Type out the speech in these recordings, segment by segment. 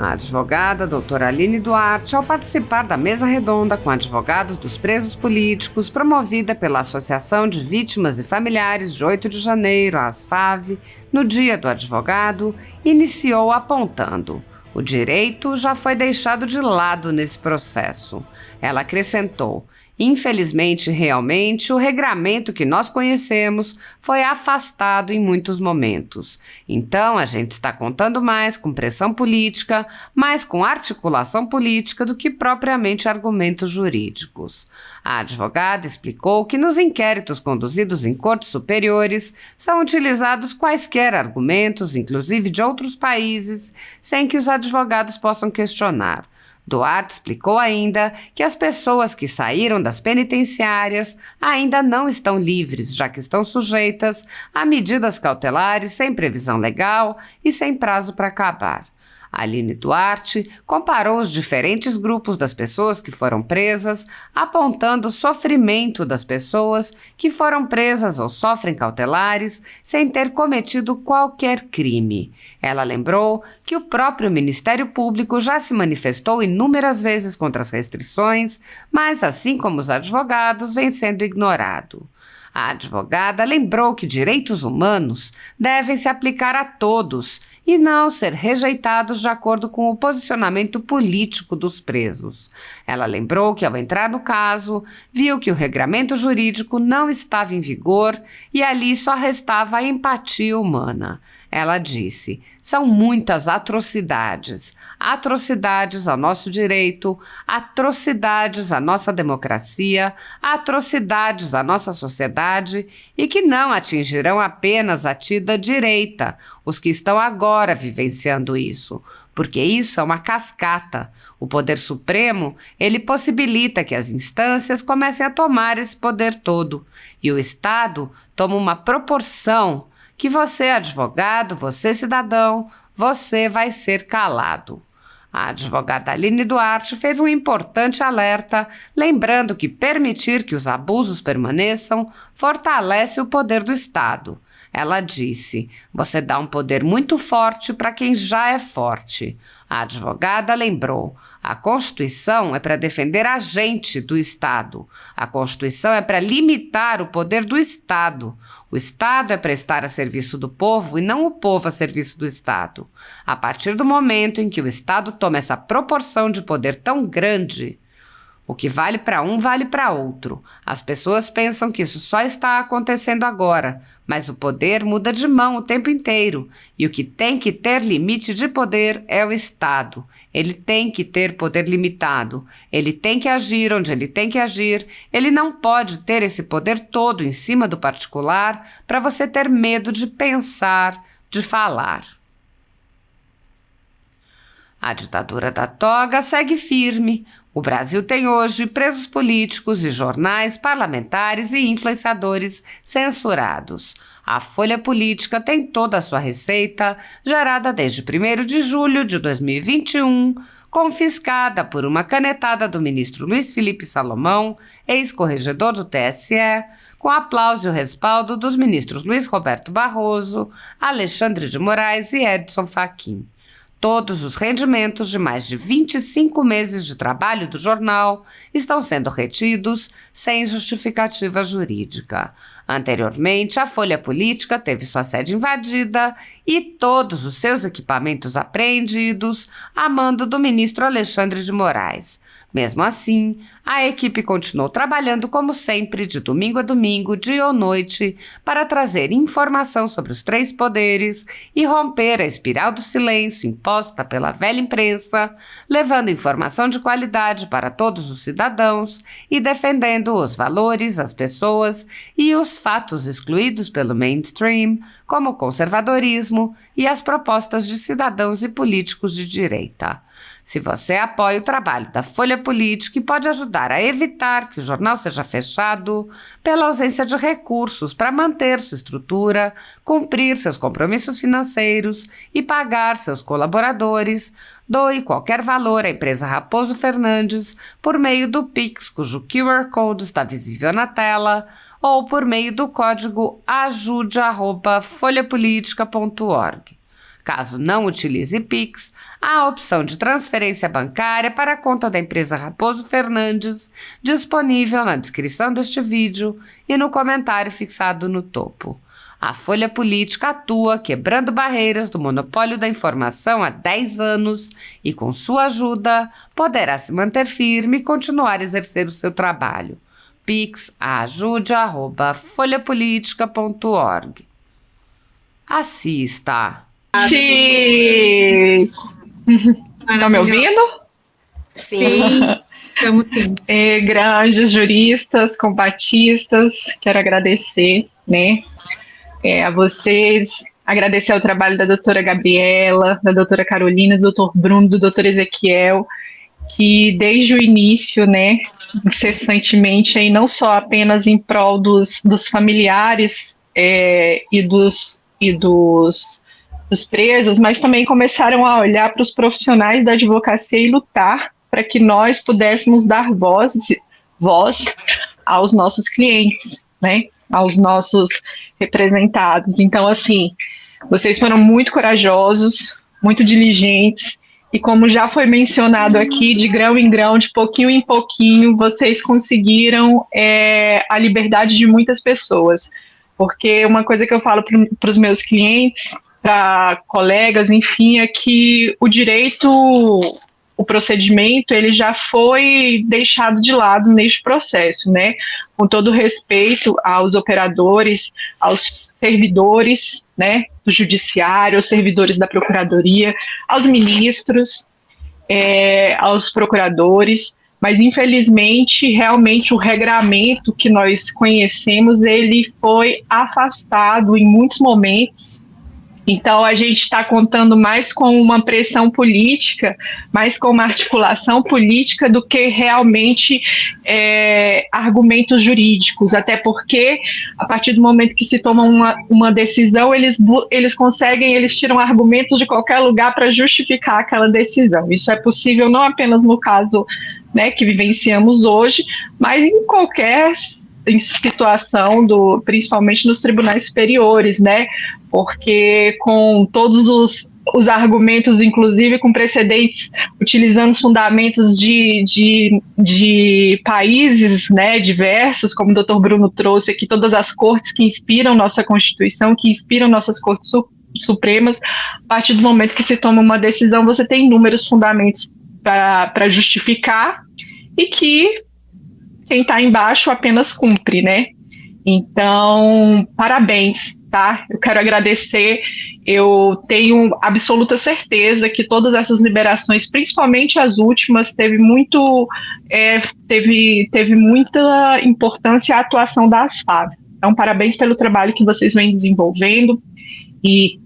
A advogada doutora Aline Duarte, ao participar da mesa redonda com advogados dos presos políticos, promovida pela Associação de Vítimas e Familiares de 8 de janeiro, a ASFAV, no Dia do Advogado, iniciou apontando: o direito já foi deixado de lado nesse processo. Ela acrescentou: infelizmente, realmente, o regramento que nós conhecemos foi afastado em muitos momentos. Então, a gente está contando mais com pressão política, mais com articulação política do que propriamente argumentos jurídicos. A advogada explicou que nos inquéritos conduzidos em cortes superiores são utilizados quaisquer argumentos, inclusive de outros países, sem que os advogados possam questionar. Duarte explicou ainda que as pessoas que saíram das penitenciárias ainda não estão livres, já que estão sujeitas a medidas cautelares sem previsão legal e sem prazo para acabar. Aline Duarte comparou os diferentes grupos das pessoas que foram presas, apontando o sofrimento das pessoas que foram presas ou sofrem cautelares sem ter cometido qualquer crime. Ela lembrou que o próprio Ministério Público já se manifestou inúmeras vezes contra as restrições, mas, assim como os advogados, vem sendo ignorado. A advogada lembrou que direitos humanos devem se aplicar a todos e não ser rejeitados de acordo com o posicionamento político dos presos. Ela lembrou que, ao entrar no caso, viu que o regramento jurídico não estava em vigor e ali só restava a empatia humana. Ela disse: são muitas atrocidades, atrocidades ao nosso direito, atrocidades à nossa democracia, atrocidades à nossa sociedade e que não atingirão apenas a tida direita, os que estão agora vivenciando isso, porque isso é uma cascata. O Poder Supremo, ele possibilita que as instâncias comecem a tomar esse poder todo e o Estado toma uma proporção que você, advogado, você, cidadão, você vai ser calado. A advogada Aline Duarte fez um importante alerta, lembrando que permitir que os abusos permaneçam fortalece o poder do Estado. Ela disse: você dá um poder muito forte para quem já é forte. A advogada lembrou: a Constituição é para defender a gente do Estado. A Constituição é para limitar o poder do Estado. O Estado é para estar a serviço do povo e não o povo a serviço do Estado. A partir do momento em que o Estado toma essa proporção de poder tão grande, o que vale para um vale para outro. As pessoas pensam que isso só está acontecendo agora, mas o poder muda de mão o tempo inteiro. E o que tem que ter limite de poder é o Estado. Ele tem que ter poder limitado. Ele tem que agir onde ele tem que agir. Ele não pode ter esse poder todo em cima do particular para você ter medo de pensar, de falar. A ditadura da toga segue firme. O Brasil tem hoje presos políticos e jornais, parlamentares e influenciadores censurados. A Folha Política tem toda a sua receita, gerada desde 1º de julho de 2021, confiscada por uma canetada do ministro Luiz Felipe Salomão, ex-corregedor do TSE, com aplauso e o respaldo dos ministros Luiz Roberto Barroso, Alexandre de Moraes e Edson Fachin. Todos os rendimentos de mais de 25 meses de trabalho do jornal estão sendo retidos sem justificativa jurídica. Anteriormente, a Folha Política teve sua sede invadida e todos os seus equipamentos apreendidos a mando do ministro Alexandre de Moraes. Mesmo assim, a equipe continuou trabalhando como sempre, de domingo a domingo, dia ou noite, para trazer informação sobre os 3 poderes e romper a espiral do silêncio imposta pela velha imprensa, levando informação de qualidade para todos os cidadãos e defendendo os valores, as pessoas e os fatos excluídos pelo mainstream, como o conservadorismo e as propostas de cidadãos e políticos de direita. Se você apoia o trabalho da Folha Política e pode ajudar a evitar que o jornal seja fechado pela ausência de recursos para manter sua estrutura, cumprir seus compromissos financeiros e pagar seus colaboradores, doe qualquer valor à empresa Raposo Fernandes por meio do Pix, cujo QR Code está visível na tela, ou por meio do código ajude@folhapolitica.org. Caso não utilize Pix, há a opção de transferência bancária para a conta da empresa Raposo Fernandes, disponível na descrição deste vídeo e no comentário fixado no topo. A Folha Política atua quebrando barreiras do monopólio da informação há 10 anos e, com sua ajuda, poderá se manter firme e continuar a exercer o seu trabalho. pix@folhapolitica.org. Assista! Sim! Estão me ouvindo? Sim, estamos sim. Grandes juristas, combatistas, quero agradecer, né, a vocês, agradecer ao trabalho da doutora Gabriela, da doutora Carolina, do doutor Bruno, do doutor Ezequiel, que desde o início, né, incessantemente, aí, não só apenas em prol dos familiares e dos presos, mas também começaram a olhar para os profissionais da advocacia e lutar para que nós pudéssemos dar voz aos nossos clientes, né, aos nossos representados. Então, assim, vocês foram muito corajosos, muito diligentes, e como já foi mencionado aqui, de grão em grão, de pouquinho em pouquinho, vocês conseguiram a liberdade de muitas pessoas. Porque uma coisa que eu falo para os meus clientes, para colegas, enfim, é que o direito, o procedimento, ele já foi deixado de lado neste processo, né? Com todo respeito aos operadores, aos servidores, né, do judiciário, aos servidores da procuradoria, aos ministros, aos procuradores, mas infelizmente, realmente o regramento que nós conhecemos, ele foi afastado em muitos momentos. Então, a gente está contando mais com uma pressão política, mais com uma articulação política do que realmente argumentos jurídicos, até porque, a partir do momento que se toma uma decisão, eles tiram argumentos de qualquer lugar para justificar aquela decisão. Isso é possível não apenas no caso, né, que vivenciamos hoje, mas em qualquer situação, principalmente nos tribunais superiores, né? Porque com todos os argumentos, inclusive com precedentes, utilizando os fundamentos de países, né, diversos, como o doutor Bruno trouxe aqui, todas as cortes que inspiram nossa Constituição, que inspiram nossas cortes supremas, a partir do momento que se toma uma decisão, você tem inúmeros fundamentos para justificar, e que quem está embaixo apenas cumpre, né? Então, parabéns, tá? Eu quero agradecer. Eu tenho absoluta certeza que todas essas liberações, principalmente as últimas, teve muita importância a atuação da ASFAV. Então, parabéns pelo trabalho que vocês vêm desenvolvendo e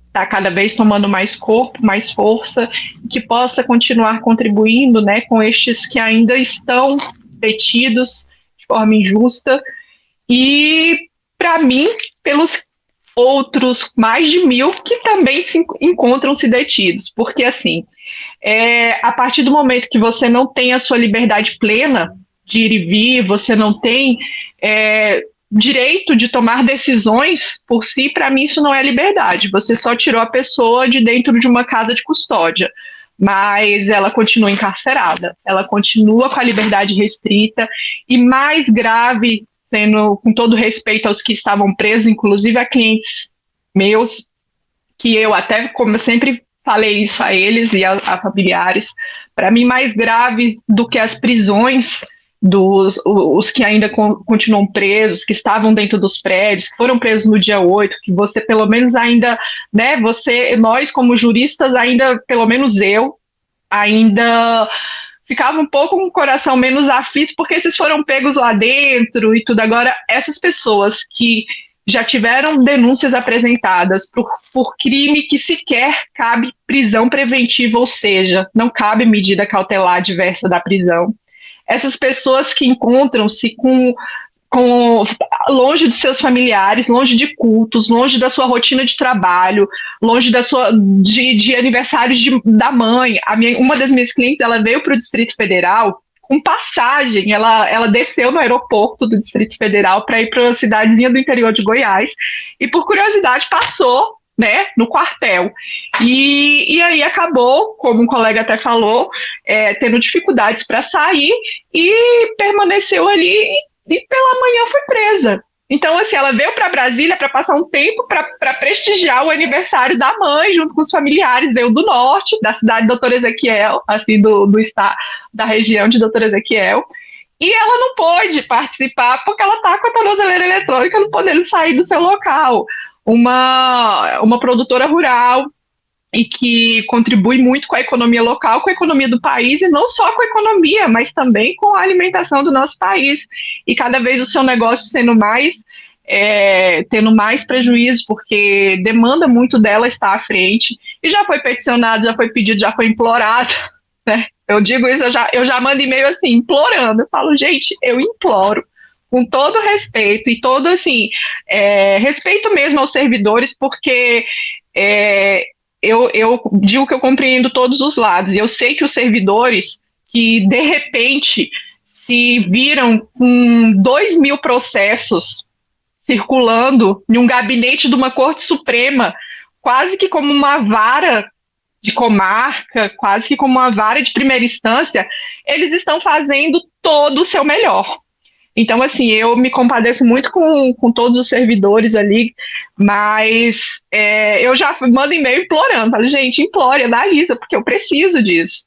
está cada vez tomando mais corpo, mais força, que possa continuar contribuindo, né, com estes que ainda estão detidos de forma injusta, e, para mim, pelos outros mais de 1.000 que também encontram-se detidos, porque, assim, a partir do momento que você não tem a sua liberdade plena de ir e vir, você não tem direito de tomar decisões por si, para mim isso não é liberdade, você só tirou a pessoa de dentro de uma casa de custódia, mas ela continua encarcerada, ela continua com a liberdade restrita, e mais grave, sendo com todo respeito aos que estavam presos, inclusive a clientes meus, que eu até, como eu sempre falei isso a eles e a familiares, para mim mais grave do que as prisões os que ainda continuam presos, que estavam dentro dos prédios, que foram presos no dia 8, que você pelo menos ainda, né, nós como juristas ainda, pelo menos eu, ainda ficava um pouco com o coração menos aflito, porque esses foram pegos lá dentro e tudo. Agora, essas pessoas que já tiveram denúncias apresentadas por crime que sequer cabe prisão preventiva, ou seja, não cabe medida cautelar diversa da prisão. Essas pessoas que encontram-se longe de seus familiares, longe de cultos, longe da sua rotina de trabalho, longe de aniversários da mãe. Uma das minhas clientes, ela veio para o Distrito Federal com passagem, ela desceu no aeroporto do Distrito Federal para ir para uma cidadezinha do interior de Goiás, e por curiosidade passou né, no quartel. E aí acabou, como um colega até falou, tendo dificuldades para sair e permaneceu ali e pela manhã foi presa. Então, assim, ela veio para Brasília para passar um tempo para prestigiar o aniversário da mãe, junto com os familiares, veio do norte, da cidade de Doutor Ezequiel, assim, do estado, da região de Doutor Ezequiel, e ela não pôde participar porque ela está com a tornozeleira eletrônica, não podendo sair do seu local. Uma produtora rural e que contribui muito com a economia local, com a economia do país, e não só com a economia, mas também com a alimentação do nosso país. E cada vez o seu negócio tendo mais prejuízo, porque demanda muito dela estar à frente, e já foi peticionado, já foi pedido, já foi implorado, né? Eu digo isso, eu já mando e-mail assim, implorando. Eu falo, gente, eu imploro, com todo respeito, e todo, assim, respeito mesmo aos servidores, porque eu digo que eu compreendo todos os lados, e eu sei que os servidores que, de repente, se viram com 2.000 processos circulando em um gabinete de uma Corte Suprema, quase que como uma vara de comarca, quase que como uma vara de primeira instância, eles estão fazendo todo o seu melhor. Então, assim, eu me compadeço muito com todos os servidores ali, mas eu já mando e-mail implorando, falo, gente, implore, analisa, porque eu preciso disso.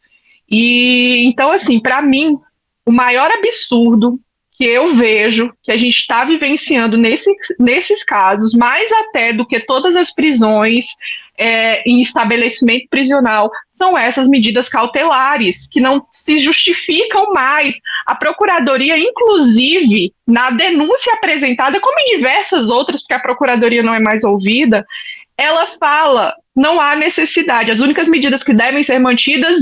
E, então, assim, para mim, o maior absurdo que eu vejo que a gente está vivenciando nesses casos, mais até do que todas as prisões em estabelecimento prisional, são essas medidas cautelares, que não se justificam mais. A Procuradoria, inclusive, na denúncia apresentada, como em diversas outras, porque a Procuradoria não é mais ouvida, ela fala, não há necessidade, as únicas medidas que devem ser mantidas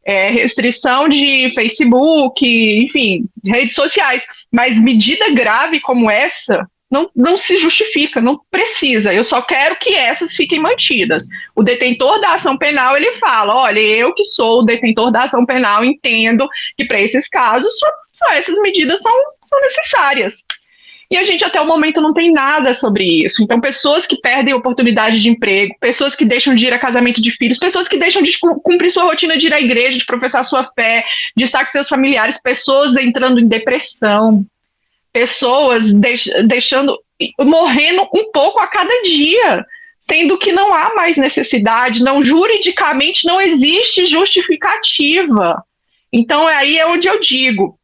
restrição de Facebook, enfim, redes sociais, mas medida grave como essa não se justifica, não precisa, eu só quero que essas fiquem mantidas. O detentor da ação penal, ele fala, olha, eu que sou o detentor da ação penal, entendo que para esses casos só essas medidas são necessárias. E a gente até o momento não tem nada sobre isso. Então, pessoas que perdem oportunidade de emprego, pessoas que deixam de ir a casamento de filhos, pessoas que deixam de cumprir sua rotina de ir à igreja, de professar sua fé, de estar com seus familiares, pessoas entrando em depressão, pessoas morrendo um pouco a cada dia, sendo que não há mais necessidade, juridicamente não existe justificativa. Então, aí é onde eu digo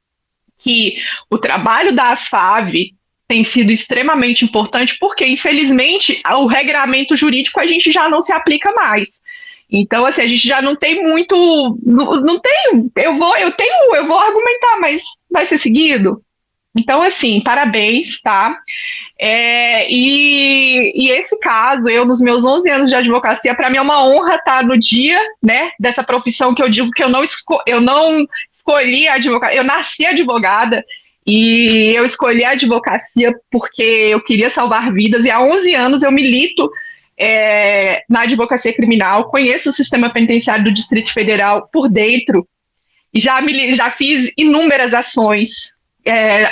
que o trabalho da ASFAV tem sido extremamente importante, porque, infelizmente, o regramento jurídico a gente já não se aplica mais. Então, assim, a gente já não tem muito. Não tem. Eu vou argumentar, mas vai ser seguido? Então, assim, parabéns, tá? E esse caso, eu, nos meus 11 anos de advocacia, para mim é uma honra estar no dia, né, dessa profissão que eu digo que eu não escolhi a advocacia, eu nasci advogada, e eu escolhi a advocacia porque eu queria salvar vidas, e há 11 anos eu milito na advocacia criminal, conheço o sistema penitenciário do Distrito Federal por dentro, e já fiz inúmeras ações,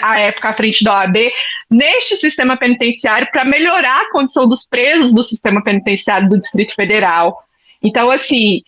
à época à frente da OAB, neste sistema penitenciário para melhorar a condição dos presos do sistema penitenciário do Distrito Federal. Então, assim,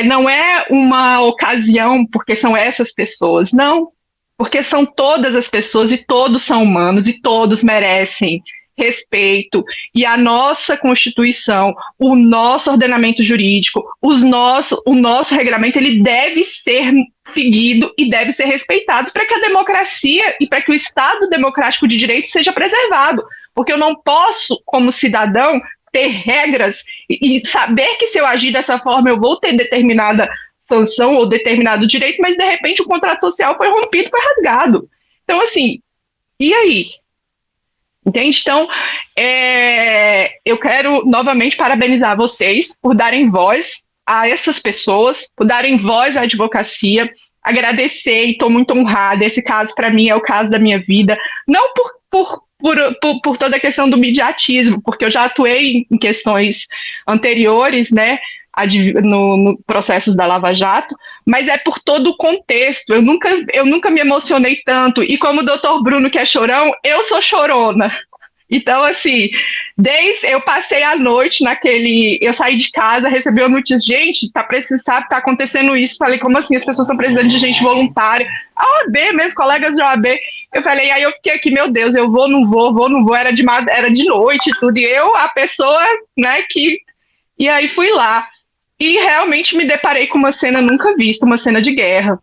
não é uma ocasião porque são essas pessoas, não, porque são todas as pessoas e todos são humanos e todos merecem respeito, e a nossa Constituição, o nosso ordenamento jurídico, o nosso regramento, ele deve ser seguido e deve ser respeitado para que a democracia e para que o Estado democrático de direito seja preservado, porque eu não posso, como cidadão, ter regras e saber que se eu agir dessa forma eu vou ter determinada sanção ou determinado direito, mas de repente o contrato social foi rompido, foi rasgado. Então, assim, e aí? Entende? Então, eu quero novamente parabenizar vocês por darem voz a essas pessoas, por darem voz à advocacia, agradecer, e estou muito honrada. Esse caso, para mim, é o caso da minha vida, não por toda a questão do mediatismo, porque eu já atuei em questões anteriores, né, no processos da Lava Jato, mas é por todo o contexto. Eu nunca me emocionei tanto, e como o doutor Bruno, que é chorão, eu sou chorona. Então, assim, desde eu passei a noite eu saí de casa, recebi uma notícia, gente, tá acontecendo isso. Falei, como assim? As pessoas estão precisando de gente voluntária. A OAB mesmo, colegas de OAB. Eu falei, aí eu fiquei aqui, meu Deus, eu vou, não vou, era de noite e tudo. E eu, a pessoa, né, E aí fui lá. E realmente me deparei com uma cena nunca vista, uma cena de guerra.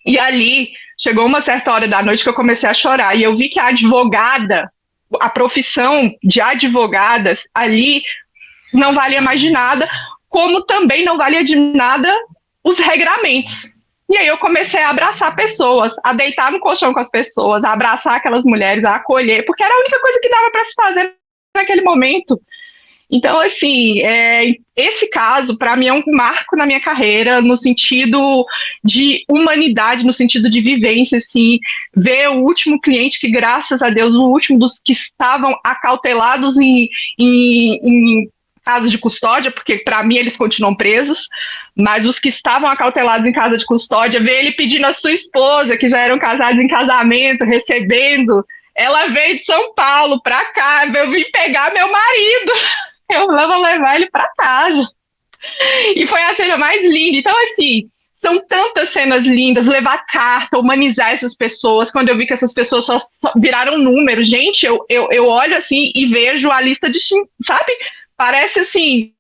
E ali, chegou uma certa hora da noite que eu comecei a chorar. E eu vi que a profissão de advogadas ali não valia mais de nada, como também não valia de nada os regramentos. E aí eu comecei a abraçar pessoas, a deitar no colchão com as pessoas, a abraçar aquelas mulheres, a acolher, porque era a única coisa que dava para se fazer naquele momento. Então, assim, esse caso, para mim, é um marco na minha carreira, no sentido de humanidade, no sentido de vivência, assim, ver o último cliente que, graças a Deus, o último dos que estavam acautelados em casa de custódia, porque, para mim, eles continuam presos, mas os que estavam acautelados em casa de custódia, ver ele pedindo a sua esposa, que já eram casados em casamento, recebendo, ela veio de São Paulo para cá, eu vim pegar meu marido. Eu vou levar ele para casa. E foi a cena mais linda. Então, assim, são tantas cenas lindas. Levar carta, humanizar essas pessoas. Quando eu vi que essas pessoas só viraram números. Gente, eu olho assim e vejo a lista de... Sabe? Parece assim...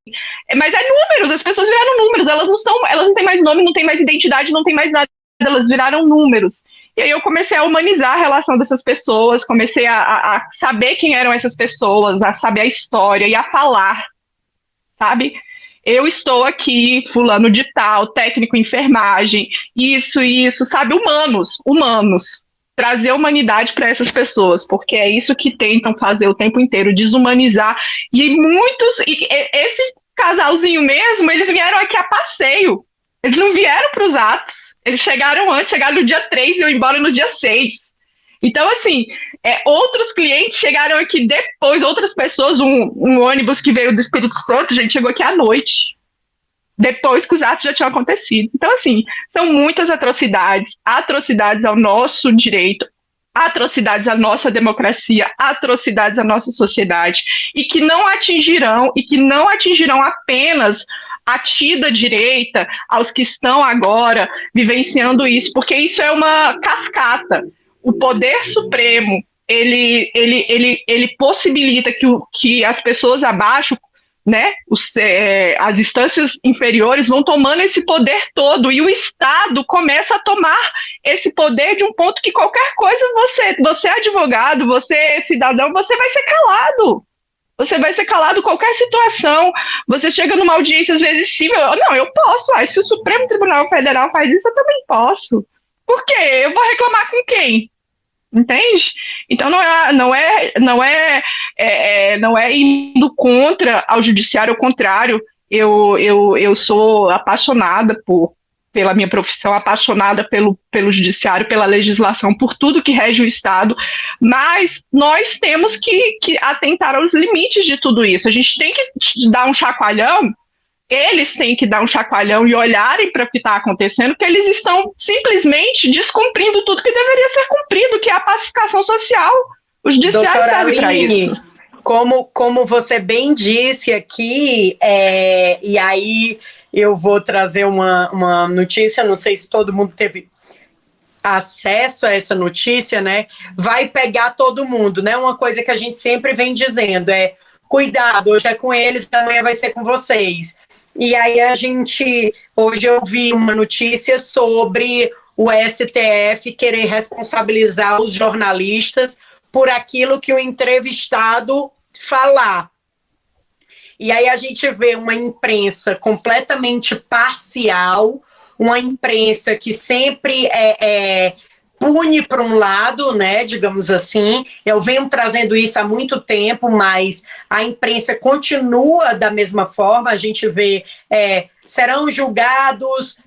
Mas é números. As pessoas viraram números. Elas não têm mais nome, não têm mais identidade, não têm mais nada. Elas viraram números. E aí eu comecei a humanizar a relação dessas pessoas, comecei a saber quem eram essas pessoas, a saber a história e a falar, sabe? Eu estou aqui, fulano de tal, técnico em enfermagem, isso, sabe? Humanos. Trazer humanidade para essas pessoas, porque é isso que tentam fazer o tempo inteiro, desumanizar. E esse casalzinho mesmo, eles vieram aqui a passeio, eles não vieram para os atos. Eles chegaram no dia 3 e eu embora no dia 6. Então, assim, outros clientes chegaram aqui depois, outras pessoas, um ônibus que veio do Espírito Santo, gente, chegou aqui à noite, depois que os atos já tinham acontecido. Então, assim, são muitas atrocidades ao nosso direito, atrocidades à nossa democracia, atrocidades à nossa sociedade, e que não atingirão apenas a tida direita, aos que estão agora vivenciando isso, porque isso é uma cascata. O poder supremo, ele possibilita que as pessoas abaixo, né, as instâncias inferiores vão tomando esse poder todo, e o Estado começa a tomar esse poder de um ponto que qualquer coisa, você é advogado, você é cidadão, você vai ser calado. Você vai ser calado em qualquer situação. Você chega numa audiência, às vezes, civil. Não, eu posso. Se o Supremo Tribunal Federal faz isso, eu também posso. Por quê? Eu vou reclamar com quem? Entende? Então, não é indo contra ao judiciário, ao contrário. Eu sou apaixonada pela minha profissão, apaixonada pelo judiciário, pela legislação, por tudo que rege o Estado, mas nós temos que atentar aos limites de tudo isso. A gente tem que dar um chacoalhão, eles têm que dar um chacoalhão e olharem para o que está acontecendo, porque eles estão simplesmente descumprindo tudo que deveria ser cumprido, que é a pacificação social. O judiciário serve para isso. Como você bem disse aqui, e aí eu vou trazer uma notícia, não sei se todo mundo teve acesso a essa notícia, né? Vai pegar todo mundo, né? Uma coisa que a gente sempre vem dizendo cuidado, hoje é com eles, amanhã vai ser com vocês. E aí hoje eu vi uma notícia sobre o STF querer responsabilizar os jornalistas por aquilo que o entrevistado falar. E aí a gente vê uma imprensa completamente parcial, uma imprensa que sempre pune para um lado, né, digamos assim. Eu venho trazendo isso há muito tempo, mas a imprensa continua da mesma forma. A gente vê, serão julgados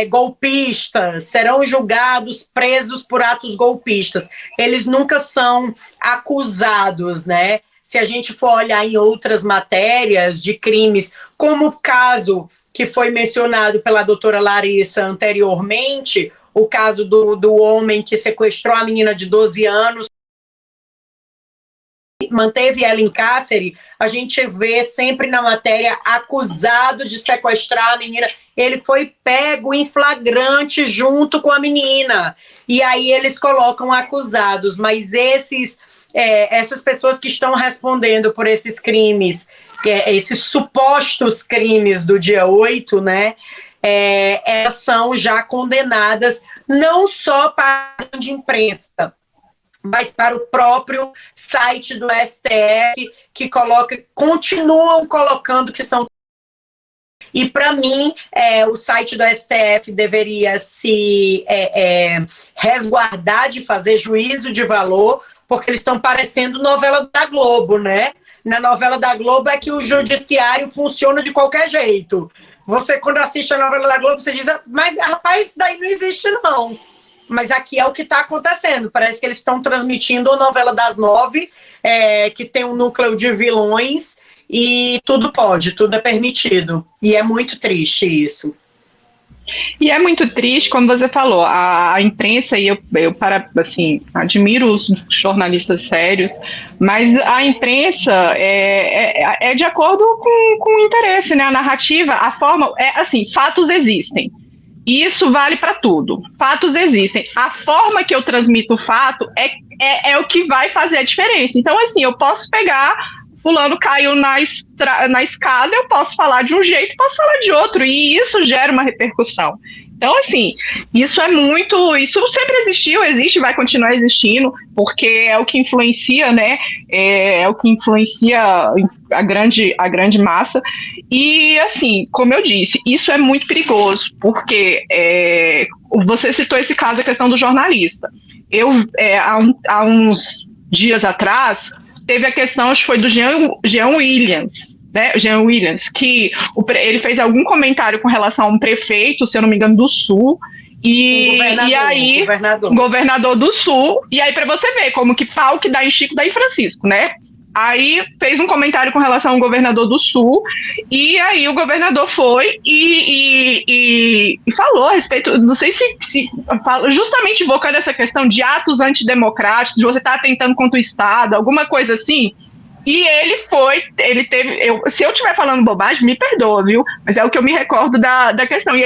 golpistas, serão julgados presos por atos golpistas. Eles nunca são acusados, né? Se a gente for olhar em outras matérias de crimes, como o caso que foi mencionado pela doutora Larissa anteriormente, o caso do homem que sequestrou a menina de 12 anos manteve ela em cárcere, a gente vê sempre na matéria acusado de sequestrar a menina. Ele foi pego em flagrante junto com a menina. E aí eles colocam acusados, mas essas pessoas que estão respondendo por esses crimes, esses supostos crimes do dia 8, né? Elas são já condenadas não só para a grande imprensa, mas para o próprio site do STF, que continuam colocando que são. E, para mim, o site do STF deveria se resguardar de fazer juízo de valor, porque eles estão parecendo novela da Globo, né? Na novela da Globo é que o judiciário funciona de qualquer jeito. Você, quando assiste a novela da Globo, você diz, mas, rapaz, isso daí não existe, não. Mas aqui é o que está acontecendo. Parece que eles estão transmitindo a novela das 9, que tem um núcleo de vilões, e tudo pode, tudo é permitido. E é muito triste isso. E é muito triste, como você falou, a imprensa, e eu assim, admiro os jornalistas sérios, mas a imprensa é de acordo com o interesse, né? A narrativa, a forma, assim, fatos existem. E isso vale para tudo. Fatos existem. A forma que eu transmito o fato é o que vai fazer a diferença. Então, assim, eu posso pegar... Fulano caiu na escada, eu posso falar de um jeito, posso falar de outro, e isso gera uma repercussão. Então, assim, isso sempre existiu, existe, vai continuar existindo, porque é o que influencia, né? É o que influencia a grande massa. E, assim, como eu disse, isso é muito perigoso, porque você citou esse caso, a questão do jornalista. Há uns dias atrás, teve a questão, acho que foi do Jean Williams, né? Jean Williams, que ele fez algum comentário com relação a um prefeito, se eu não me engano, do Sul, governador do Sul, e aí para você ver como que pau que dá em Chico, dá em Francisco, né? Aí fez um comentário com relação ao governador do Sul, e aí o governador foi e falou a respeito, não sei se justamente invocando essa questão de atos antidemocráticos, de você estar atentando contra o Estado, alguma coisa assim, e se eu estiver falando bobagem, me perdoa, viu? Mas é o que eu me recordo da questão, e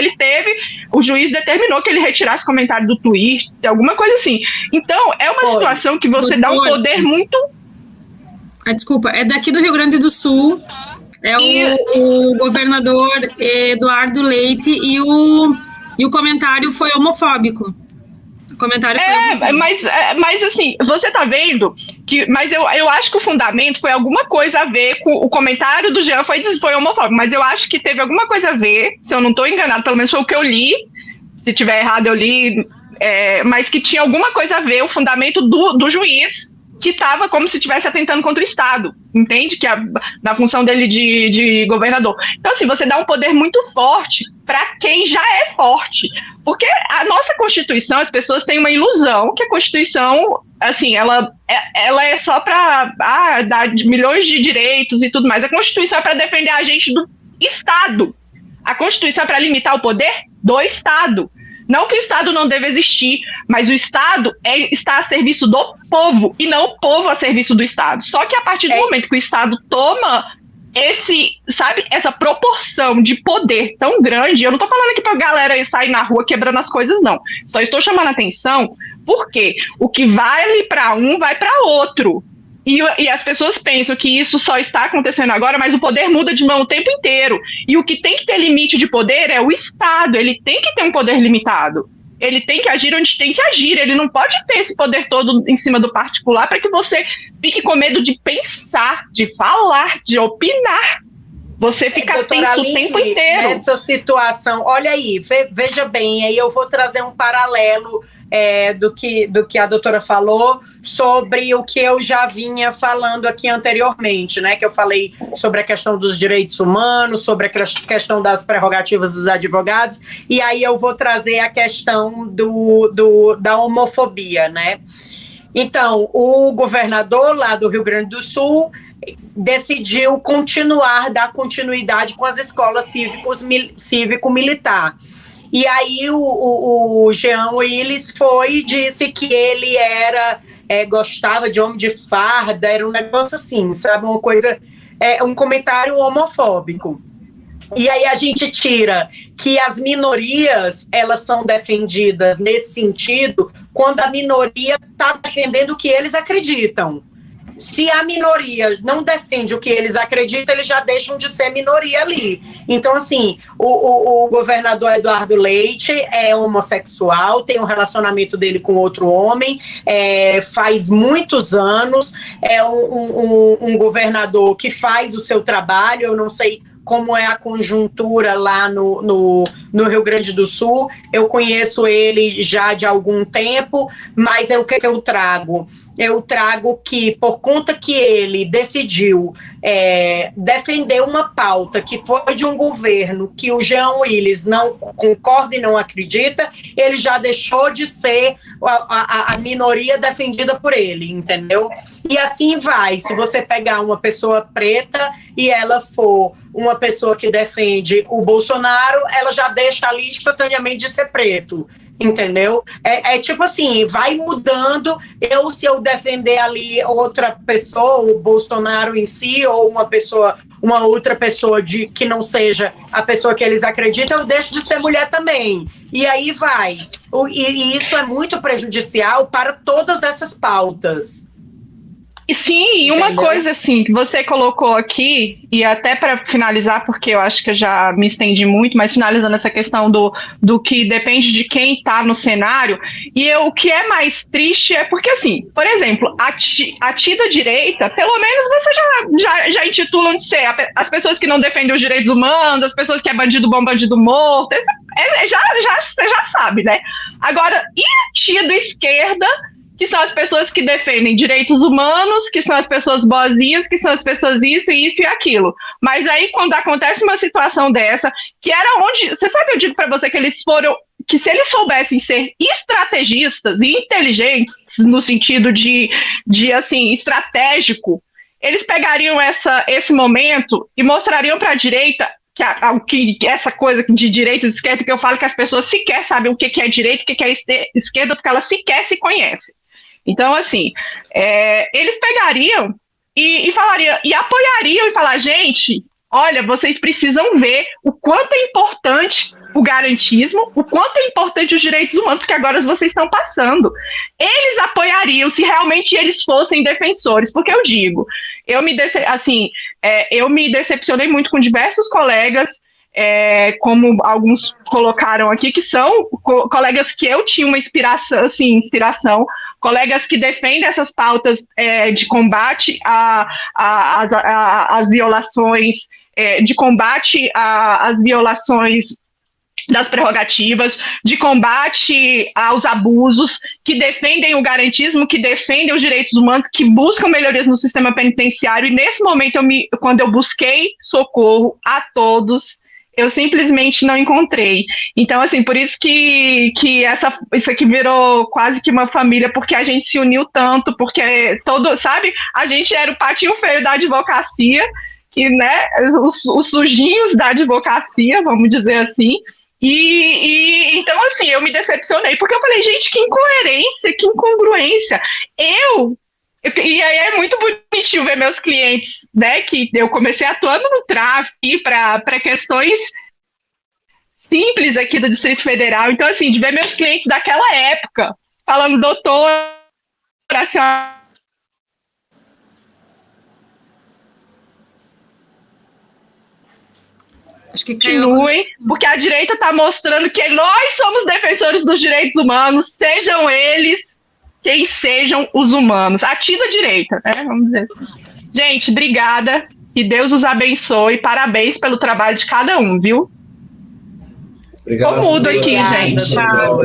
o juiz determinou que ele retirasse o comentário do Twitter, alguma coisa assim. Então, é uma situação que você dá um poder muito... Desculpa, é daqui do Rio Grande do Sul, o governador Eduardo Leite, e o comentário foi homofóbico. O comentário foi homofóbico. Mas assim, você tá vendo que... Mas eu acho que o fundamento foi alguma coisa a ver com o comentário do Jean, foi homofóbico, mas eu acho que teve alguma coisa a ver, se eu não estou enganado, pelo menos foi o que eu li, se tiver errado eu li, mas que tinha alguma coisa a ver, o fundamento do juiz, que estava como se estivesse atentando contra o Estado, entende? Que na função dele de governador. Então, assim, você dá um poder muito forte para quem já é forte. Porque a nossa Constituição, as pessoas têm uma ilusão que a Constituição, assim, ela é só para dar milhões de direitos e tudo mais. A Constituição é para defender a gente do Estado. A Constituição é para limitar o poder do Estado. Não que o Estado não deva existir, mas o Estado está a serviço do povo e não o povo a serviço do Estado. Só que a partir do momento que o Estado toma essa proporção de poder tão grande, eu não estou falando aqui para a galera sair na rua quebrando as coisas, não. Só estou chamando a atenção porque o que vale para um vai para outro. E as pessoas pensam que isso só está acontecendo agora, mas o poder muda de mão o tempo inteiro. E o que tem que ter limite de poder é o Estado. Ele tem que ter um poder limitado. Ele tem que agir onde tem que agir. Ele não pode ter esse poder todo em cima do particular para que você fique com medo de pensar, de falar, de opinar. Você fica tenso o tempo inteiro. Nessa situação, olha aí, veja bem, aí eu vou trazer um paralelo do que a doutora falou sobre o que eu já vinha falando aqui anteriormente, né? Que eu falei sobre a questão dos direitos humanos, sobre a questão das prerrogativas dos advogados, e aí eu vou trazer a questão da homofobia, né? Então, o governador lá do Rio Grande do Sul decidiu dar continuidade com as escolas cívico-militar. E aí o Jean Willis foi e disse que ele era gostava de homem de farda, era um negócio assim, sabe? Uma coisa, um comentário homofóbico. E aí a gente tira que as minorias, elas são defendidas nesse sentido quando a minoria está defendendo o que eles acreditam. Se a minoria não defende o que eles acreditam, eles já deixam de ser minoria ali. Então, assim, o governador Eduardo Leite é homossexual, tem um relacionamento dele com outro homem, faz muitos anos, é um governador que faz o seu trabalho. Eu não sei como é a conjuntura lá no Rio Grande do Sul. Eu conheço ele já de algum tempo, mas o que eu trago? Eu trago que, por conta que ele decidiu defender uma pauta que foi de um governo que o Jean Willis não concorda e não acredita, ele já deixou de ser a minoria defendida por ele, entendeu? E assim vai. Se você pegar uma pessoa preta e ela for uma pessoa que defende o Bolsonaro, ela já deixa ali instantaneamente de ser preto, entendeu? Tipo assim, vai mudando. Se eu defender ali outra pessoa, o Bolsonaro em si, ou uma outra pessoa que não seja a pessoa que eles acreditam, eu deixo de ser mulher também. E aí vai. E isso é muito prejudicial para todas essas pautas. E sim, e uma coisa assim que você colocou aqui, e até para finalizar, porque eu acho que eu já me estendi muito, mas finalizando essa questão do que depende de quem está no cenário, o que é mais triste é porque, assim, por exemplo, a ti da direita, pelo menos você já intitulam de ser as pessoas que não defendem os direitos humanos, as pessoas que é bandido bom, bandido morto, você já sabe, né? Agora, e a tia da esquerda, que são as pessoas que defendem direitos humanos, que são as pessoas boazinhas, que são as pessoas isso e aquilo. Mas aí, quando acontece uma situação dessa, que era onde... Você sabe, eu digo para você que eles foram... Que se eles soubessem ser estrategistas e inteligentes, no sentido de assim, estratégico, eles pegariam esse momento e mostrariam para a direita que essa coisa de direita e de esquerda, que eu falo que as pessoas sequer sabem o que é direita, o que é esquerda, porque elas sequer se conhecem. Então, assim, eles pegariam e falariam, e apoiariam e falar, gente, olha, vocês precisam ver o quanto é importante o garantismo, o quanto é importante os direitos humanos, porque agora vocês estão passando. Eles apoiariam se realmente eles fossem defensores, porque eu digo, eu me decepcionei muito com diversos colegas, como alguns colocaram aqui, que são colegas que eu tinha uma inspiração, colegas que defendem essas pautas de combate às violações, de combate às violações das prerrogativas, de combate aos abusos, que defendem o garantismo, que defendem os direitos humanos, que buscam melhorias no sistema penitenciário. E nesse momento, quando eu busquei socorro a todos, eu simplesmente não encontrei. Então, assim, por isso que isso aqui virou quase que uma família, porque a gente se uniu tanto, porque sabe, a gente era o patinho feio da advocacia, que, né, os sujinhos da advocacia, vamos dizer assim. Então, assim, eu me decepcionei, porque eu falei, gente, que incoerência, que incongruência. E aí é muito bonitinho ver meus clientes, né, que eu comecei atuando no tráfico para questões simples aqui do Distrito Federal. Então, assim, de ver meus clientes daquela época falando, doutora, a senhora... Acho que continuem, porque a direita está mostrando que nós somos defensores dos direitos humanos, sejam eles quem sejam os humanos. A ti da direita, né? Vamos dizer assim. Gente, obrigada. Que Deus os abençoe. Parabéns pelo trabalho de cada um, viu? Obrigado. Ficou mudo aqui, gente.